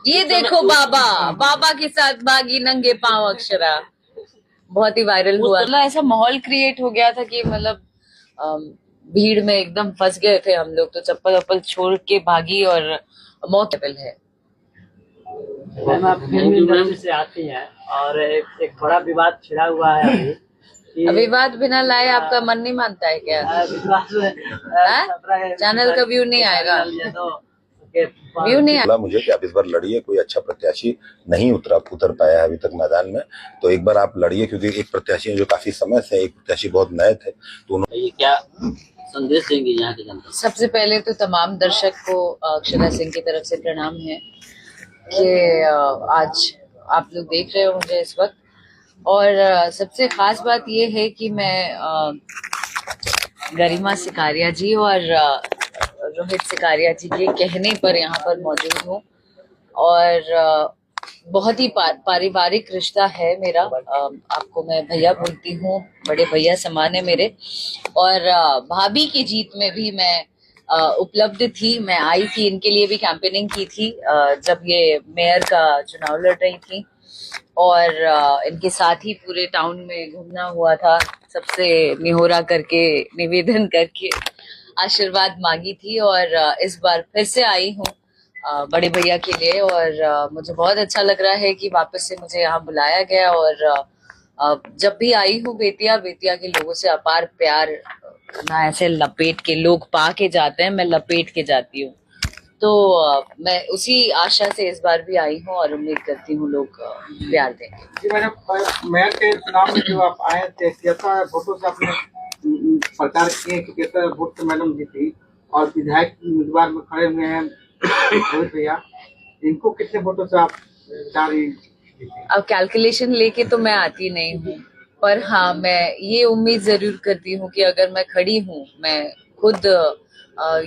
ये देखो बाबा, बाबा के साथ भागी नंगे पांव अक्षरा, बहुत ही वायरल हुआ। मतलब ऐसा माहौल क्रिएट हो गया था कि मतलब भीड़ में एकदम फंस गए थे हम लोग, तो चप्पल वप्पल छोड़ के भागी और मौके पे है। मैम आप फिल्म इंडस्ट्री से आती हैं और एक बड़ा विवाद छिड़ा हुआ है अभी। विवाद बिना लाए आपका मन नहीं मानता है क्या? चैनल का व्यू नहीं आएगा, व्यू नहीं आएगा। मुझे कि आप इस बार लड़िए, कोई अच्छा प्रत्याशी नहीं उतर पाया है अभी तक मैदान में, तो एक बार आप लड़िए, क्योंकि एक प्रत्याशी जो काफी समय से, एक प्रत्याशी बहुत नए थे, तो ये क्या संदेश देंगे यहाँ के जनता? सबसे पहले तो तमाम दर्शक को अक्षरा सिंह की तरफ से प्रणाम है कि आज आप लोग देख रहे हो मुझे इस वक्त। और सबसे खास बात ये है कि मैं गरिमा सिकारिया जी और रोहित सिकारिया जी के कहने पर यहाँ पर मौजूद हूँ। और बहुत ही पारिवारिक रिश्ता है मेरा। आपको मैं भैया बोलती हूँ, बड़े भैया समान है मेरे। और भाभी की जीत में भी मैं उपलब्ध थी। मैं आई थी, इनके लिए भी कैंपेनिंग की थी जब ये मेयर का चुनाव लड़ रही थी, और इनके साथ ही पूरे टाउन में घूमना हुआ था, सबसे निहोरा करके, निवेदन करके आशीर्वाद मांगी थी। और इस बार फिर से आई हूँ बड़े भैया के लिए, और मुझे बहुत अच्छा लग रहा है कि वापस से मुझे यहाँ बुलाया गया। और जब भी आई हूँ बेतिया के लोगों से अपार प्यार ना ऐसे लपेट के लोग पा के जाते हैं, मैं लपेट के जाती हूँ। तो मैं उसी आशा से इस बार भी आई हूँ और उम्मीद करती हूँ लोग प्यार देंगे। जी मैडम, मेयर के चुनाव में जो आप आए थे, कैसा वोटों से आपने प्रचार किए कि कैसा वोट से मैडम जीती, और विधायक उम्मीदवार में खड़े हुए हैं रोहित भैया, इनको कितने वोटों से आप अब कैलकुलेशन लेके तो मैं आती नहीं हूँ, पर हाँ मैं ये उम्मीद जरूर करती हूँ कि अगर मैं खड़ी हूँ, मैं खुद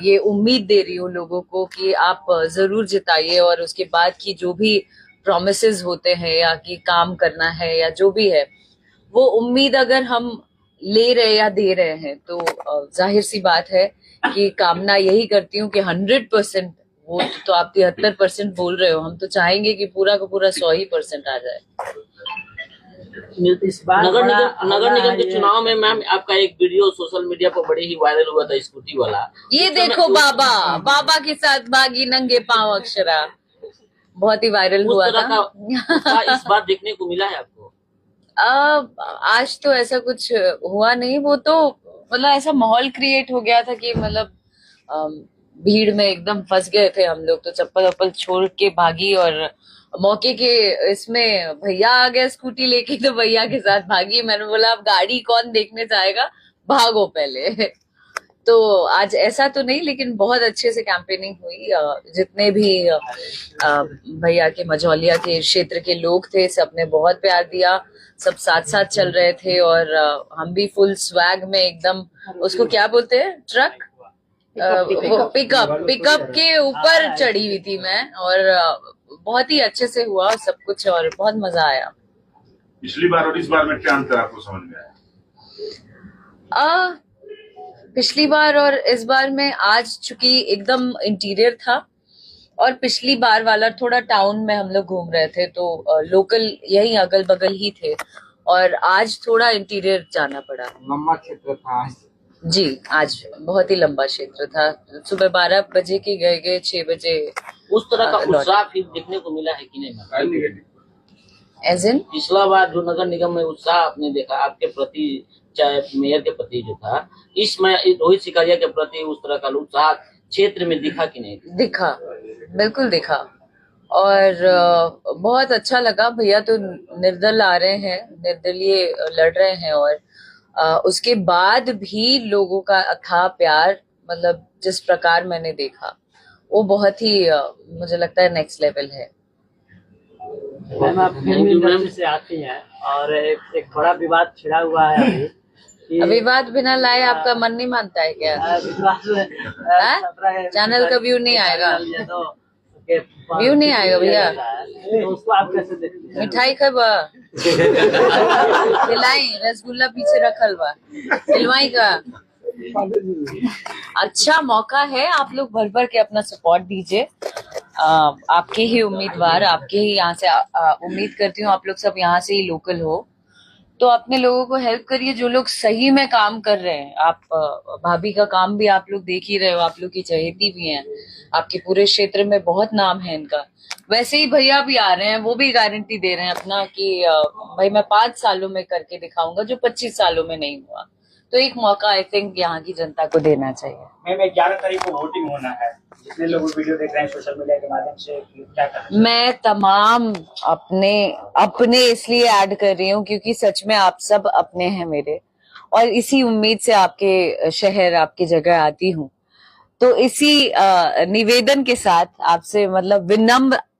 ये उम्मीद दे रही हूँ लोगों को कि आप जरूर जिताइए। और उसके बाद की जो भी प्रॉमिसेस होते हैं या कि काम करना है या जो भी है, वो उम्मीद अगर हम ले रहे या दे रहे हैं, तो जाहिर सी बात है कि कामना यही करती हूँ कि 100% वोट तो आप 73% बोल रहे हो, हम तो चाहेंगे कि पूरा का पूरा 100% आ जाए। इस बार नगर निगम के चुनाव में मैम आपका एक वीडियो सोशल मीडिया पर बड़े ही वायरल हुआ था, स्कूटी वाला। ये देखो बाबा, बाबा के साथ भागी नंगे पांव अक्षरा, बहुत ही वायरल हुआ था। इस बार देखने को मिला है आपको? आज तो ऐसा कुछ हुआ नहीं, वो तो मतलब ऐसा माहौल क्रिएट हो गया था कि मतलब भीड़ में एकदम फंस गए थे हम लोग, तो चप्पल वप्पल छोड़ के भागी। और मौके के इसमें भैया आ गया स्कूटी लेके, तो भैया के साथ भागी। मैंने बोला अब गाड़ी कौन देखने जाएगा, भागो पहले। तो आज ऐसा तो नहीं, लेकिन बहुत अच्छे से कैंपेनिंग हुई। जितने भी भैया के मझौलिया के क्षेत्र के लोग थे, सबने बहुत प्यार दिया, सब साथ साथ चल रहे थे। और हम भी फुल स्वैग में एकदम, उसको क्या बोलते हैं, ट्रक पिकअप के ऊपर चढ़ी हुई थी मैं। और बहुत ही अच्छे से हुआ सब कुछ और बहुत मजा आया। पिछली बार और इस बार में क्या अंतर आपको समझ में आया? पिछली बार और इस बार में आज चूंकि एकदम इंटीरियर था, और पिछली बार वाला थोड़ा टाउन में हम लोग घूम रहे थे, तो लोकल यही अगल बगल ही थे, और आज थोड़ा इंटीरियर जाना पड़ा। लंबा क्षेत्र था जी, आज बहुत ही लंबा क्षेत्र था। सुबह 12 बजे के गए 6 बजे। उस तरह का उत्साह फिर देखने को मिला है कि नहीं? एज इन पिछला बार जो नगर निगम में उत्साह आपने देखा आपके प्रति, चाहे मेयर के प्रति जो था, इसमें रोहित सिकारिया के प्रति उस तरह का उत्साह क्षेत्र में दिखा कि नहीं? दिखा, बिल्कुल दिखा। और बहुत अच्छा लगा। भैया तो निर्दल आ रहे हैं, निर्दलीय लड़ रहे हैं, और उसके बाद भी लोगों का अथाह प्यार, मतलब जिस प्रकार मैंने देखा, वो बहुत ही मुझे लगता है नेक्स्ट लेवल है। मैम आप फिल्म इंडस्ट्री से आती हैं और एक बड़ा विवाद छिड़ा हुआ है अभी। विवाद बिना लाए आपका मन नहीं मानता है क्या? चैनल का व्यू नहीं आएगा, व्यू नहीं आएगा भैया। तो उसको आप कैसे देखते हैं? मिठाई खबा खिलाई, रसगुल्ला पीछे रखल बा, खिलवाई का। अच्छा मौका है, आप लोग भर भर के अपना सपोर्ट दीजिए। आपके ही उम्मीदवार, आपके ही यहाँ से उम्मीद करती हूँ आप लोग सब यहाँ से ही लोकल हो, तो अपने लोगों को हेल्प करिए जो लोग सही में काम कर रहे हैं। आप भाभी का काम भी आप लोग देख ही रहे हो, आप लोग की चहेती भी हैं, आपके पूरे क्षेत्र में बहुत नाम है इनका। वैसे ही भैया भी आ रहे हैं, वो भी गारंटी दे रहे हैं अपना कि भाई मैं 5 सालों में करके दिखाऊंगा जो 25 सालों में नहीं हुआ। तो एक मौका आई थिंक यहाँ की जनता को देना चाहिए। मैं 11 तारीख को वोटिंग होना है, जितने लोग वीडियो देख रहे हैं सोशल मीडिया के माध्यम से, क्या करना? मैं तमाम अपने इसलिए ऐड कर रही हूँ क्योंकि सच में आप सब अपने हैं मेरे, और इसी उम्मीद से आपके शहर, आपकी जगह आती हूँ। तो इसी निवेदन के साथ आपसे मतलब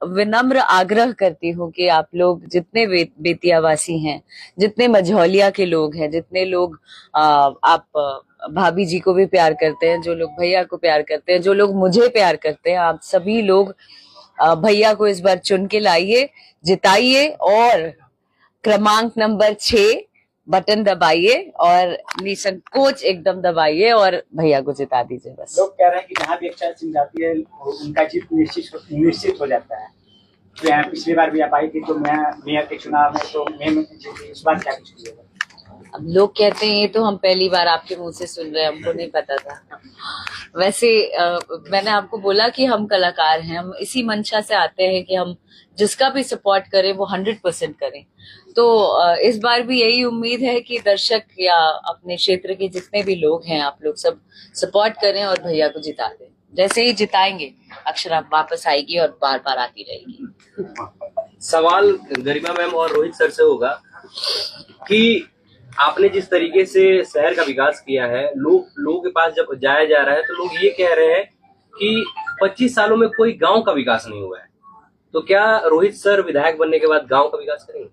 विनम्र आग्रह करती हूँ कि आप लोग जितने बेतियावासी हैं, जितने मझौलिया के लोग हैं, जितने लोग आप भाभी जी को भी प्यार करते हैं, जो लोग भैया को प्यार करते हैं, जो लोग मुझे प्यार करते हैं, आप सभी लोग भैया को इस बार चुन के लाइए, जिताइए और क्रमांक नंबर 6 बटन दबाइए और निसंकोच एकदम दबाइए और भैया को जिता दीजिए बस। लोग कह रहे हैं कि जहाँ भी अक्षय सिंह जाती है उनका जीत निश्चित हो जाता है। तो यहाँ पिछली बार भी आप आई थी तो मेयर के चुनाव में तो इस बार क्या कुछ किया? अब लोग कहते हैं, ये तो हम पहली बार आपके मुंह से सुन रहे हैं, हमको नहीं पता था। वैसे मैंने आपको बोला कि हम कलाकार हैं, हम इसी मंशा से आते हैं कि हम जिसका भी सपोर्ट करें वो 100% करें। तो इस बार भी यही उम्मीद है कि दर्शक या अपने क्षेत्र के जितने भी लोग हैं, आप लोग सब सपोर्ट करें और भैया को जिता दें। जैसे ही जिताएंगे अक्षरा वापस आएगी और बार बार आती रहेगी। सवाल गरिमा मैम और रोहित सर से होगा कि आपने जिस तरीके से शहर का विकास किया है, लोगों के पास जब जाया जा रहा है तो लोग ये कह रहे हैं कि 25 सालों में कोई गांव का विकास नहीं हुआ है, तो क्या रोहित सर विधायक बनने के बाद गांव का विकास करेंगे?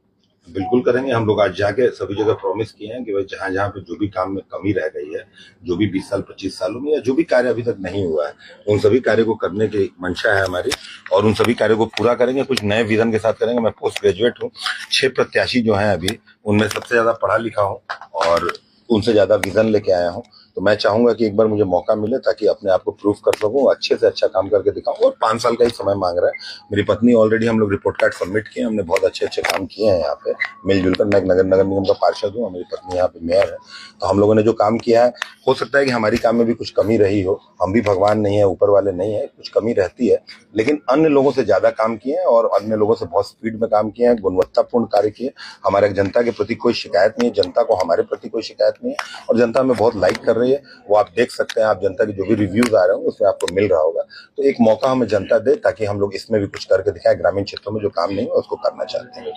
बिल्कुल करेंगे। हम लोग आज जाके सभी जगह प्रॉमिस किए हैं कि भाई जहाँ जहाँ पे जो भी काम में कमी रह गई है, जो भी 20 साल 25 सालों में या जो भी कार्य अभी तक नहीं हुआ है, उन सभी कार्य को करने की मंशा है हमारी और उन सभी कार्यों को पूरा करेंगे। कुछ नए विजन के साथ करेंगे। मैं पोस्ट ग्रेजुएट हूँ, 6 प्रत्याशी जो हैं अभी उनमें सबसे ज्यादा पढ़ा लिखा हूँ और उनसे ज्यादा विजन लेके आया हूँ। तो मैं चाहूंगा कि एक बार मुझे मौका मिले ताकि अपने आप को प्रूव कर सकूं, अच्छे से अच्छा काम करके दिखाऊं। और 5 साल का ही समय मांग रहा है। मेरी पत्नी ऑलरेडी, हम लोग रिपोर्ट कार्ड सबमिट किए, हमने बहुत अच्छे काम किए हैं यहाँ पे मिलजुल कर। मैं नगर निगम का पार्षद हूँ, मेरी पत्नी यहाँ पे मेयर है। तो हम लोगों ने जो काम किया है, हो सकता है कि हमारी काम में भी कुछ कमी रही हो, हम भी भगवान नहीं है, ऊपर वाले नहीं है, कुछ कमी रहती है, लेकिन अन्य लोगों से ज्यादा काम किए हैं और अन्य लोगों से बहुत स्पीड में काम किए हैं, गुणवत्तापूर्ण कार्य किए। हमारे जनता के प्रति कोई शिकायत नहीं है, जनता को हमारे प्रति कोई शिकायत नहीं है और जनता हमें बहुत लाइक कर रही है। वो आप देख सकते हैं, आप जनता के जो भी रिव्यूज आ रहे होंगे उसमें आपको मिल रहा होगा। तो एक मौका हमें जनता दे ताकि हम लोग इसमें भी कुछ करके दिखाएं। ग्रामीण क्षेत्रों में जो काम नहीं है उसको करना चाहते हैं।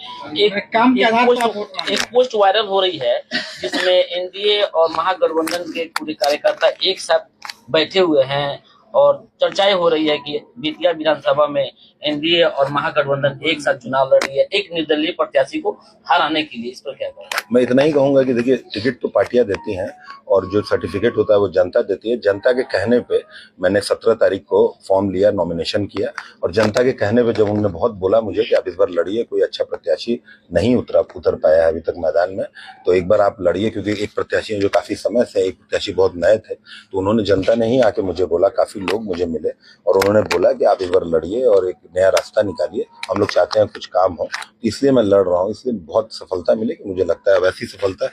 एक पोस्ट वायरल हो रही है जिसमें एनडीए और महागठबंधन के पूरे कार्यकर्ता एक साथ बैठे हुए हैं और चर्चाएं हो रही है कि बेतिया विधानसभा में एनडीए और महागठबंधन एक साथ चुनाव लड़ रही है एक निर्दलीय प्रत्याशी को हराने के लिए। इस पर क्या कहेंगे? मैं इतना ही कहूंगा कि देखिए, टिकट तो पार्टियां देती हैं और जो सर्टिफिकेट होता है वो जनता देती है। जनता के कहने पे मैंने 17 तारीख को फॉर्म लिया, नॉमिनेशन किया और जनता के कहने पे जब उन्होंने बहुत बोला मुझे कि आप इस बार लड़िए, कोई अच्छा प्रत्याशी नहीं उतर पाया है अभी तक मैदान में, तो एक बार आप लड़िए। क्योंकि एक प्रत्याशी जो काफी समय से, एक प्रत्याशी बहुत नए थे, तो उन्होंने, जनता ने ही आके मुझे बोला, काफी लोग मुझे मिले और उन्होंने बोला कि आप इस बार लड़िए और एक नया रास्ता निकालिए, हम लोग चाहते हैं कुछ काम हो, इसलिए मैं लड़ रहा हूँ। इसलिए बहुत सफलता मिलेगी मुझे लगता है। वैसी सफलता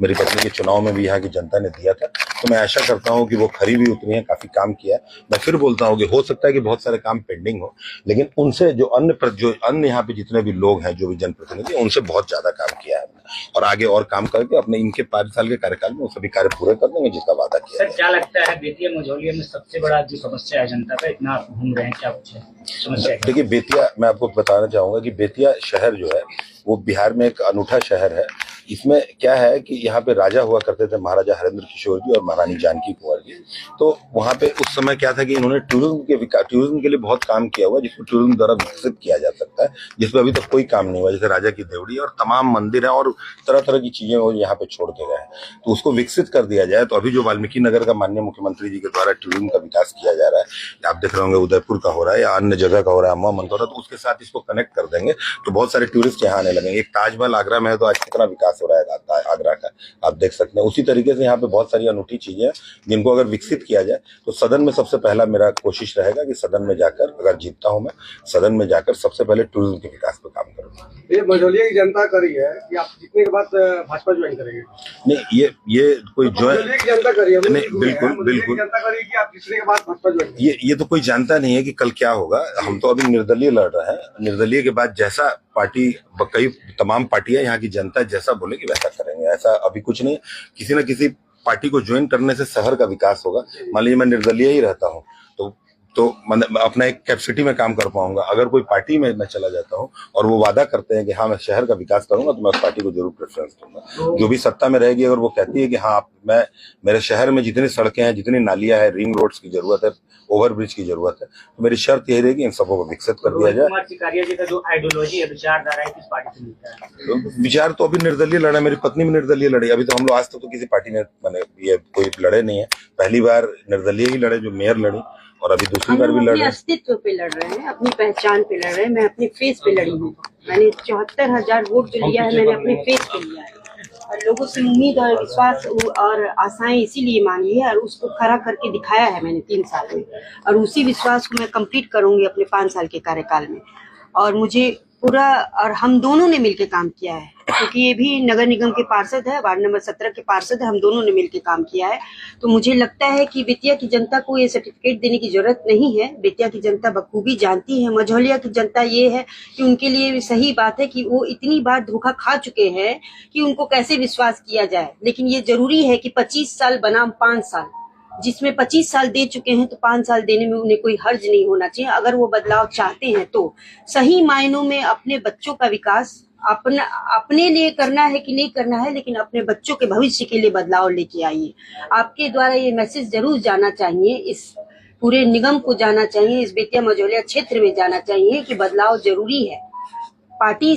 मेरी पत्नी के चुनाव में भी यहाँ की जनता ने दिया था, तो मैं आशा करता हूँ कि वो खरी भी उतनी है, काफी काम किया है। मैं फिर बोलता हूँ कि हो सकता है कि बहुत सारे काम पेंडिंग हो, लेकिन उनसे जो अन्य यहाँ पे जितने भी लोग हैं, जो भी जनप्रतिनिधि, उनसे बहुत ज्यादा काम किया है और आगे और काम करके अपने इनके 5 साल के कार्यकाल में वो सभी कार्य पूरे कर देंगे जिसका वादा किया। सर, क्या लगता है बेतिया मझौलिया में सबसे बड़ा जो समस्या है जनता का, इतना आप घूम रहे हैं, क्या कुछ समस्या? देखिए, बेतिया, मैं आपको बताना चाहूंगा कि बेतिया शहर जो है वो बिहार में एक अनूठा शहर है। इसमें क्या है कि यहाँ पे राजा हुआ करते थे, महाराजा हरेंद्र किशोर जी और महारानी जानकी कुंवर जी। तो वहाँ पे उस समय क्या था कि इन्होंने टूरिज्म के लिए बहुत काम किया हुआ, जिसको टूरिज्म द्वारा विकसित किया जा सकता है। सकता है, जिसमें अभी तक कोई काम नहीं हुआ, जैसे राजा की देवड़ी और तमाम मंदिर है और तरह तरह की चीजें वो यहाँ पे छोड़ के गए हैं। तो उसको विकसित कर दिया जाए। तो अभी जो वाल्मीकि नगर का माननीय मुख्यमंत्री जी के द्वारा टूरिज्म का विकास किया जा रहा है, आप देख रहे होंगे उदयपुर का हो रहा है या अन्य जगह का हो रहा है, अम्मा मन हो रहा है, तो उसके साथ इसको कनेक्ट कर देंगे तो बहुत सारे टूरिस्ट यहाँ आने लगेंगे। एक ताजमहल आगरा में है तो आज कितना विकास हो रहा है आगरा का, आप देख सकते हैं। उसी तरीके से यहाँ पे बहुत सारी अनूठी चीजें हैं जिनको अगर विकसित किया जाए तो सदन में सबसे पहला मेरा कोशिश रहेगा कि सदन में जाकर, अगर जीतता हूं मैं, सदन में जाकर सबसे पहले टूरिज्म के विकास पे काम करूंगा। ये मझौलिया की जनता कर रही है कि आप जीतने के बाद भाजपा ज्वाइन करेंगे? नहीं, ये कोई मझौलिया की जनता कर रही है, नहीं, बिल्कुल जनता कर रही है कि आप जीतने के बाद भाजपा ज्वाइन। ये तो कोई जानता नहीं है कि कल क्या होगा। हम तो अभी निर्दलीय लड़ रहे हैं। निर्दलीय के बाद जैसा पार्टी, कई तमाम पार्टियां, यहाँ की जनता जैसा बोलेगी वैसा करेंगे। ऐसा अभी कुछ नहीं, किसी न किसी पार्टी को ज्वाइन करने से शहर का विकास होगा। मान लीजिए मैं निर्दलीय ही रहता हूँ तो मैं अपना एक कैपेसिटी में काम कर पाऊंगा। अगर कोई पार्टी में मैं चला जाता हूँ और वो वादा करते हैं कि हाँ मैं शहर का विकास करूंगा, तो मैं उस पार्टी को जरूर प्रेफरेंस दूंगा। जो भी सत्ता में रहेगी, अगर वो कहती है कि हाँ मेरे शहर में जितनी सड़कें हैं, जितनी नालियां हैं, रिंग रोड्स की जरूरत है, ओवरब्रिज की जरूरत है, तो मेरी शर्त यही रहेगी इन सबको को विकसित कर दिया जाए। कुमार सिकारिया जी का जो आइडियोलॉजी है, विचारधारा है, किस पार्टी से मिलता है? विचार तो अभी निर्दलीय लड़ा, मेरी पत्नी भी निर्दलीय लड़ी। अभी तो हम लोग आज तक तो किसी पार्टी में ये कोई लड़े नहीं है। पहली बार निर्दलीय ही लड़े, जो मेयर लड़ी, और अभी दूसरी बार भी लड़ रहे हैं। अस्तित्व पे लड़ रहे हैं, अपनी पहचान पे लड़ रहे हैं। मैं अपने फेस पे लड़ी हूँ। मैंने 74,000 वोट जो लिया है, मैंने अपने फेस पे लिया है और लोगों से उम्मीद और विश्वास और आशाएं इसीलिए मान ली है और उसको खरा करके दिखाया है मैंने 3 साल में, और उसी विश्वास को मैं कंप्लीट करूंगी अपने 5 साल के कार्यकाल में। और मुझे पूरा, और हम दोनों ने मिलकर काम किया है, क्योंकि ये भी नगर निगम के पार्षद है, वार्ड नंबर 17 के पार्षद है, हम दोनों ने मिलकर काम किया है। तो मुझे लगता है कि बेतिया की जनता को ये सर्टिफिकेट देने की जरूरत नहीं है। बेतिया की जनता बखूबी जानती है। मझौलिया की जनता ये है कि उनके लिए सही बात है कि वो इतनी बार धोखा खा चुके हैं कि उनको कैसे विश्वास किया जाए। लेकिन ये जरूरी है कि 25 साल बनाम 5 साल, जिसमें 25 साल दे चुके हैं तो 5 साल देने में उन्हें कोई हर्ज नहीं होना चाहिए। अगर वो बदलाव चाहते हैं तो सही मायनों में अपने बच्चों का विकास अपने लिए करना है कि नहीं करना है, लेकिन अपने बच्चों के भविष्य के लिए बदलाव लेके आइए। आपके द्वारा ये मैसेज जरूर जाना चाहिए, इस पूरे निगम को जाना चाहिए, इस बेतिया मझौलिया क्षेत्र में जाना चाहिए कि बदलाव जरूरी है। पार्टी